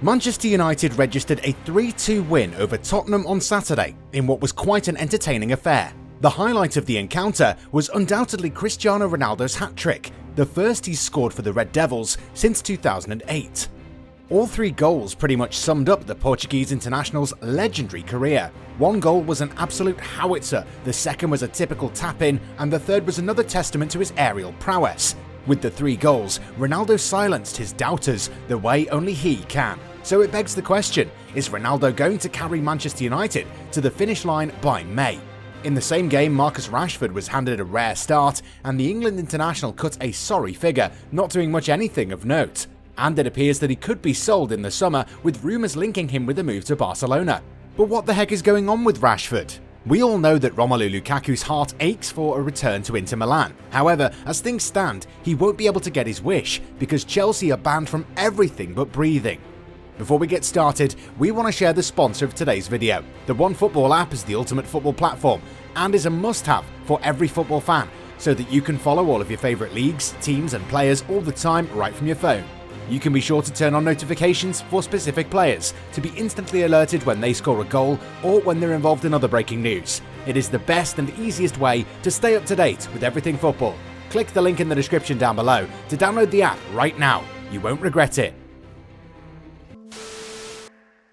Manchester United registered a 3-2 win over Tottenham on Saturday in what was quite an entertaining affair. The highlight of the encounter was undoubtedly Cristiano Ronaldo's hat-trick, the first he's scored for the Red Devils since 2008. All three goals pretty much summed up the Portuguese international's legendary career. One goal was an absolute howitzer, the second was a typical tap-in, and the third was another testament to his aerial prowess. With the three goals, Ronaldo silenced his doubters the way only he can. So it begs the question, is Ronaldo going to carry Manchester United to the finish line by May? In the same game, Marcus Rashford was handed a rare start, and the England international cut a sorry figure, not doing much anything of note. And it appears that he could be sold in the summer, with rumours linking him with a move to Barcelona. But what the heck is going on with Rashford? We all know that Romelu Lukaku's heart aches for a return to Inter Milan. However, as things stand, he won't be able to get his wish because Chelsea are banned from everything but breathing. Before we get started, we want to share the sponsor of today's video. The OneFootball app is the ultimate football platform and is a must-have for every football fan so that you can follow all of your favourite leagues, teams and players all the time right from your phone. You can be sure to turn on notifications for specific players to be instantly alerted when they score a goal or when they're involved in other breaking news. It is the best and easiest way to stay up to date with everything football. Click the link in the description down below to download the app right now. You won't regret it.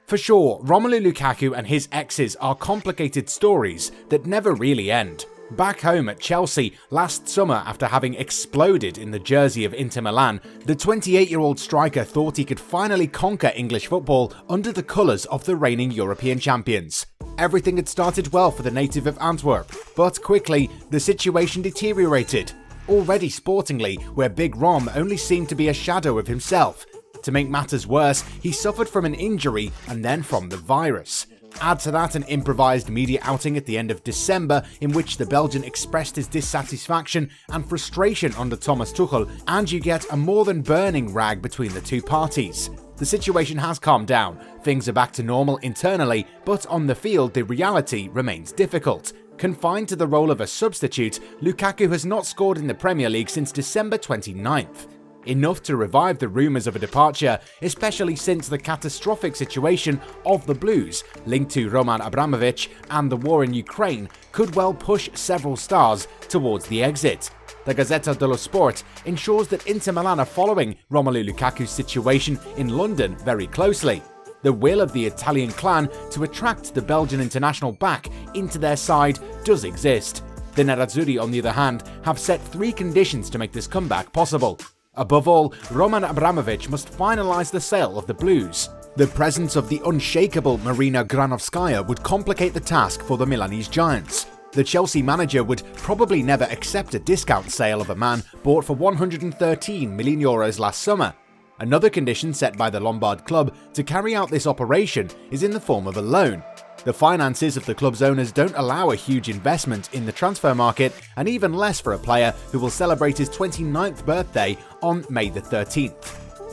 For sure, Romelu Lukaku and his exes are complicated stories that never really end. Back home at Chelsea last summer, after having exploded in the jersey of Inter Milan, the 28-year-old striker thought he could finally conquer English football under the colours of the reigning European champions. Everything had started well for the native of Antwerp, but quickly the situation deteriorated. Already sportingly, where Big Rom only seemed to be a shadow of himself. To make matters worse, he suffered from an injury and then from the virus. Add to that an improvised media outing at the end of December in which the Belgian expressed his dissatisfaction and frustration under Thomas Tuchel, and you get a more than burning rag between the two parties. The situation has calmed down, things are back to normal internally, but on the field the reality remains difficult. Confined to the role of a substitute, Lukaku has not scored in the Premier League since December 29th. Enough to revive the rumours of a departure, especially since the catastrophic situation of the Blues, linked to Roman Abramovich and the war in Ukraine, could well push several stars towards the exit. The Gazzetta dello Sport ensures that Inter Milan are following Romelu Lukaku's situation in London very closely. The will of the Italian clan to attract the Belgian international back into their side does exist. The Nerazzurri, on the other hand, have set three conditions to make this comeback possible. Above all, Roman Abramovich must finalise the sale of the Blues. The presence of the unshakable Marina Granovskaya would complicate the task for the Milanese giants. The Chelsea manager would probably never accept a discount sale of a man bought for €113 million last summer. Another condition set by the Lombard club to carry out this operation is in the form of a loan. The finances of the club's owners don't allow a huge investment in the transfer market, and even less for a player who will celebrate his 29th birthday on May the 13th.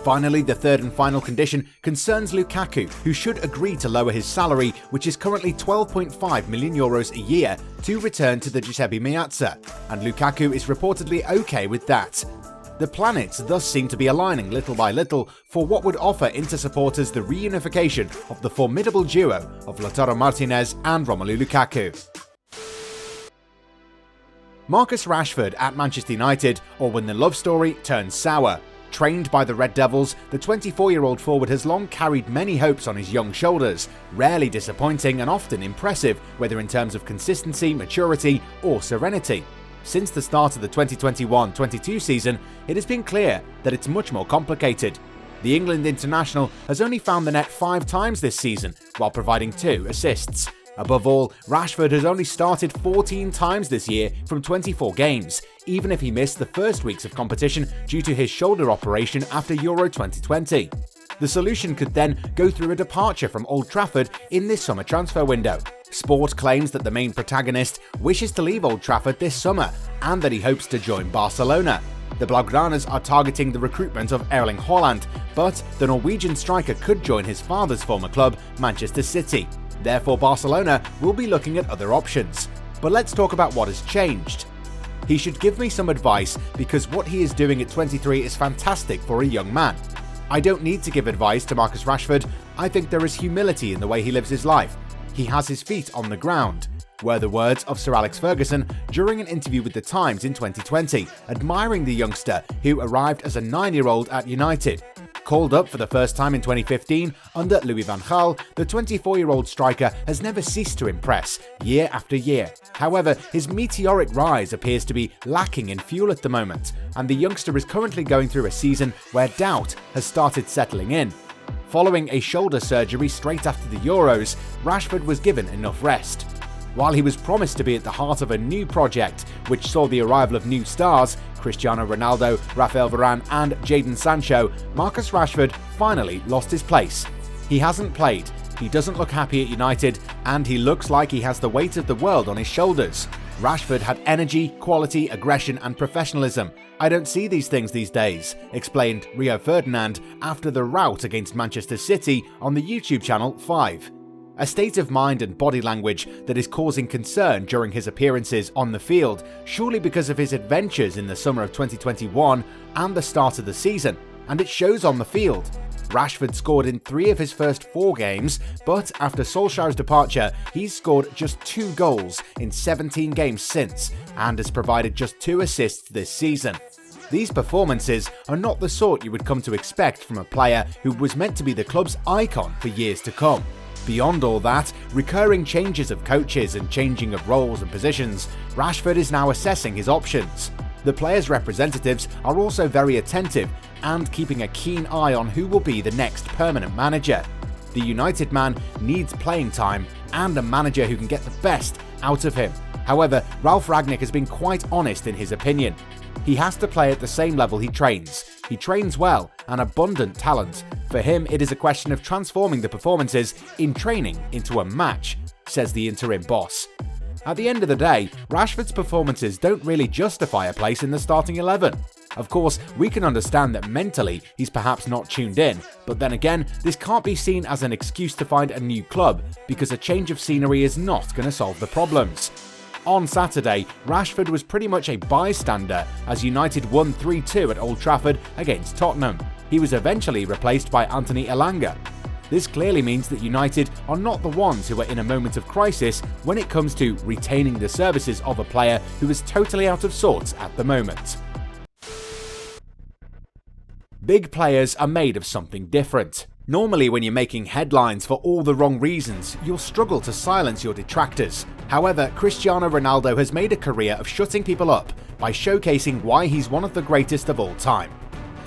Finally, the third and final condition concerns Lukaku, who should agree to lower his salary, which is currently €12.5 million a year, to return to the Giuseppe Meazza, and Lukaku is reportedly okay with that. The planets thus seem to be aligning little by little for what would offer Inter supporters the reunification of the formidable duo of Lautaro Martinez and Romelu Lukaku. Marcus Rashford at Manchester United, or when the love story turns sour. Trained by the Red Devils, the 24-year-old forward has long carried many hopes on his young shoulders, rarely disappointing and often impressive, whether in terms of consistency, maturity or serenity. Since the start of the 2021-22 season, it has been clear that it's much more complicated. The England international has only found the net 5 times this season, while providing 2 assists. Above all, Rashford has only started 14 times this year from 24 games, even if he missed the first weeks of competition due to his shoulder operation after Euro 2020. The solution could then go through a departure from Old Trafford in this summer transfer window. Sport claims that the main protagonist wishes to leave Old Trafford this summer and that he hopes to join Barcelona. The Blaugranas are targeting the recruitment of Erling Haaland, but the Norwegian striker could join his father's former club, Manchester City. Therefore, Barcelona will be looking at other options. But let's talk about what has changed. He should give me some advice because what he is doing at 23 is fantastic for a young man. "I don't need to give advice to Marcus Rashford. I think there is humility in the way he lives his life. He has his feet on the ground," were the words of Sir Alex Ferguson during an interview with The Times in 2020, admiring the youngster who arrived as a 9-year-old at United. Called up for the first time in 2015 under Louis van Gaal, the 24-year-old striker has never ceased to impress, year after year. However, his meteoric rise appears to be lacking in fuel at the moment, and the youngster is currently going through a season where doubt has started settling in. Following a shoulder surgery straight after the Euros, Rashford was given enough rest. While he was promised to be at the heart of a new project, which saw the arrival of new stars, Cristiano Ronaldo, Rafael Varane and Jadon Sancho, Marcus Rashford finally lost his place. He hasn't played, he doesn't look happy at United, and he looks like he has the weight of the world on his shoulders. Rashford had energy, quality, aggression and professionalism. "I don't see these things these days," explained Rio Ferdinand after the rout against Manchester City on the YouTube channel 5. A state of mind and body language that is causing concern during his appearances on the field, surely because of his adventures in the summer of 2021 and the start of the season, and it shows on the field. Rashford scored in 3 of his first 4 games, but after Solskjaer's departure, he's scored just 2 goals in 17 games since, and has provided just 2 assists this season. These performances are not the sort you would come to expect from a player who was meant to be the club's icon for years to come. Beyond all that, recurring changes of coaches and changing of roles and positions, Rashford is now assessing his options. The players' representatives are also very attentive and keeping a keen eye on who will be the next permanent manager. The United man needs playing time and a manager who can get the best out of him. However, Ralf Rangnick has been quite honest in his opinion. He has to play at the same level he trains. He trains well and abundant talent. For him, it is a question of transforming the performances in training into a match, says the interim boss. At the end of the day, Rashford's performances don't really justify a place in the starting 11. Of course, we can understand that mentally he's perhaps not tuned in, but then again, this can't be seen as an excuse to find a new club, because a change of scenery is not going to solve the problems. On Saturday, Rashford was pretty much a bystander as United won 3-2 at Old Trafford against Tottenham. He was eventually replaced by Anthony Elanga. This clearly means that United are not the ones who are in a moment of crisis when it comes to retaining the services of a player who is totally out of sorts at the moment. Big players are made of something different. Normally, when you're making headlines for all the wrong reasons, you'll struggle to silence your detractors. However, Cristiano Ronaldo has made a career of shutting people up by showcasing why he's one of the greatest of all time.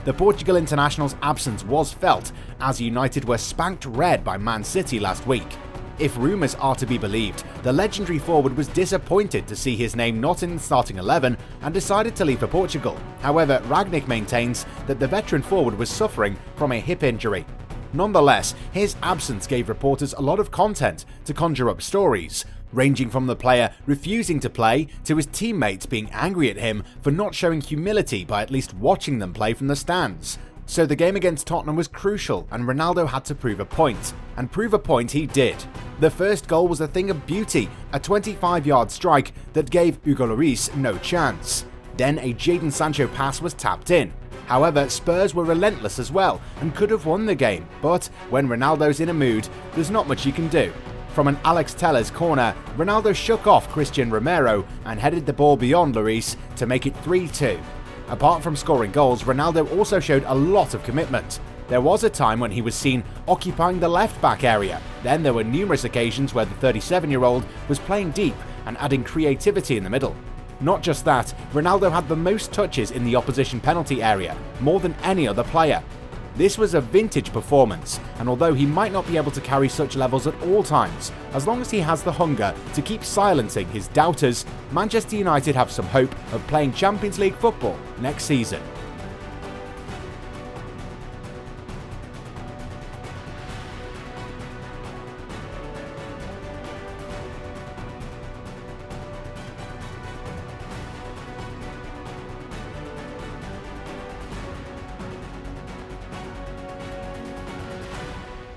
The Portugal international's absence was felt as United were spanked red by Man City last week. If rumours are to be believed, the legendary forward was disappointed to see his name not in the starting 11 and decided to leave for Portugal. However, Rangnick maintains that the veteran forward was suffering from a hip injury. Nonetheless, his absence gave reporters a lot of content to conjure up stories, ranging from the player refusing to play to his teammates being angry at him for not showing humility by at least watching them play from the stands. So the game against Tottenham was crucial and Ronaldo had to prove a point, and prove a point he did. The first goal was a thing of beauty, a 25-yard strike that gave Hugo Lloris no chance. Then a Jadon Sancho pass was tapped in. However, Spurs were relentless as well and could have won the game, but when Ronaldo's in a mood, there's not much you can do. From an Alex Telles corner, Ronaldo shook off Christian Romero and headed the ball beyond Lloris to make it 3-2. Apart from scoring goals, Ronaldo also showed a lot of commitment. There was a time when he was seen occupying the left-back area. Then there were numerous occasions where the 37-year-old was playing deep and adding creativity in the middle. Not just that, Ronaldo had the most touches in the opposition penalty area, more than any other player. This was a vintage performance, and although he might not be able to carry such levels at all times, as long as he has the hunger to keep silencing his doubters, Manchester United have some hope of playing Champions League football next season.